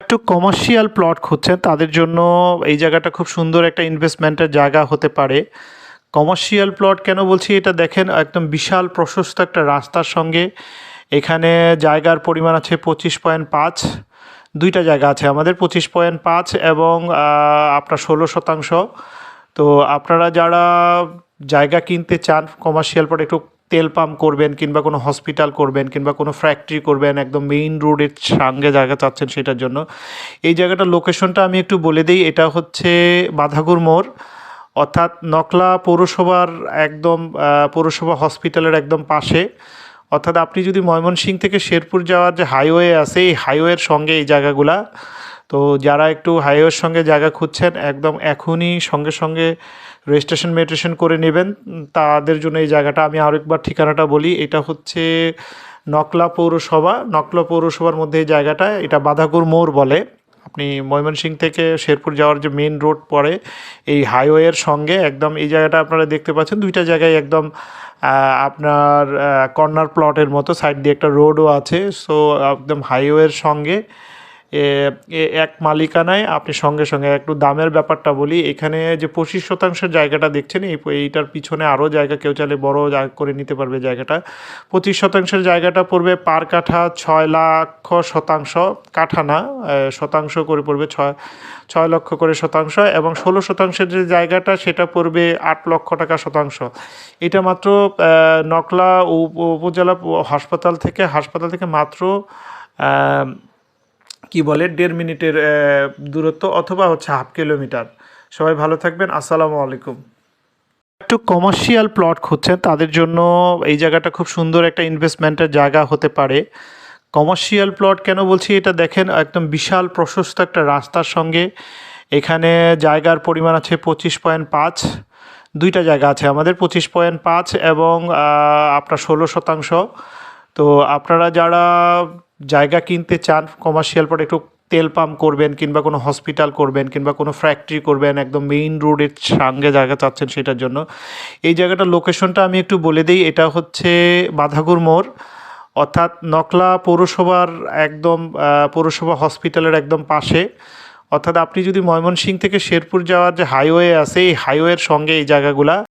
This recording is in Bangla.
একটু কমার্শিয়াল প্লট খুঁজছেন তাদের জন্য এই জায়গাটা খুব সুন্দর একটা ইনভেস্টমেন্টের জায়গা হতে পারে। কমার্শিয়াল প্লট কেন বলছি, এটা দেখেন একদম বিশাল প্রশস্ত একটা রাস্তার সঙ্গে এখানে জায়গার পরিমাণ আছে 25.5। দুইটা জায়গা আছে আমাদের 25.5 এবং আপনার 16%। তো আপনারা যারা জায়গা কিনতে চান কমার্শিয়াল প্লট, একটু তেল পাম্প করবেন কিংবা কোনো হসপিটাল করবেন কিংবা কোনো ফ্যাক্টরি করবেন, একদম মেইন রোডের সঙ্গে জায়গা চাচ্ছেন সেটার জন্য এই জায়গাটার লোকেশনটা আমি একটু বলে দিই। এটা হচ্ছে বাধাগুর মোড়, অর্থাৎ নকলা পৌরসভার একদম পৌরসভা হসপিটালের একদম পাশে। অর্থাৎ আপনি যদি ময়মনসিংহ থেকে শেরপুর যাওয়ার যে হাইওয়ে আছে এই হাইওয়ের সঙ্গে এই জায়গাগুলা। তো যারা একটু হাইওয়ের সঙ্গে জায়গা খুঁজছেন একদম এখনই সঙ্গে সঙ্গে রেজিস্ট্রেশন মেডিটেশন করে নেবেন তাদের জন্য এই জায়গাটা। আমি আরেকবার ঠিকানাটা বলি, এটা হচ্ছে নকলা পৌরসভা। নকলা পৌরসভার মধ্যে এই জায়গাটা, এটা বাধাগুর মোড় বলে। আপনি ময়মনসিংহ থেকে শেরপুর যাওয়ার যে মেন রোড পড়ে এই হাইওয়ের সঙ্গে একদম এই জায়গাটা আপনারা দেখতে পাচ্ছেন। দুইটা জায়গায় একদম আপনার কর্নার প্লটের মতো সাইড দিয়ে একটা রোডও আছে। সো একদম হাইওয়ের সঙ্গে এক মালিকানায় আপনি সঙ্গে সঙ্গে। একটু দামের ব্যাপারটা বলি, এখানে যে 25% জায়গাটা দেখছেন এইটার পিছনে আরও জায়গা, কেউ চাইলে বড় জায়গা করে নিতে পারবে জায়গাটা। 25% জায়গাটা পড়বে পার কাঠা 6,00,000 কাঠা না, শতাংশ করে পড়বে 6 লক্ষ করে শতাংশ, এবং 16% যে জায়গাটা সেটা পড়বে 8 লক্ষ টাকা শতাংশ। এটা মাত্র নকলা উপজেলা হাসপাতাল থেকে মাত্র কি বলে 1.5 মিনিটের দূরত্ব, অথবা হচ্ছে 1/2 কিলোমিটার। সবাই ভালো থাকবেন, আসসালামু আলাইকুম। একটু কমার্শিয়াল প্লট খুঁজছেন তাদের জন্য এই জায়গাটা খুব সুন্দর একটা ইনভেস্টমেন্টের জায়গা হতে পারে। কমার্শিয়াল প্লট কেন বলছি, এটা দেখেন একদম বিশাল প্রশস্ত একটা রাস্তার সঙ্গে এখানে জায়গার পরিমাণ আছে 25.5। দুইটা জায়গা আছে আমাদের 25.5 এবং আপনার 16%। তো আপনারা যারা জায়গা কিনতে চান কমার্শিয়াল প্লট, একটু তেল পাম্প করবেন কিংবা কোনো হসপিটাল করবেন কিংবা কোনো ফ্যাক্টরি করবেন, একদম মেইন রোডের সঙ্গে জায়গা চাচ্ছেন সেটার জন্য এই জায়গাটার লোকেশনটা আমি একটু বলে দিই। এটা হচ্ছে বাধাগুর মোড়, অর্থাৎ নকলা পৌরসভার একদম পৌরসভা হসপিটালের একদম পাশে। অর্থাৎ আপনি যদি ময়মনসিংহ থেকে শেরপুর যাওয়ার যে হাইওয়ে আছে এই হাইওয়ের সঙ্গে এই জায়গাগুলা।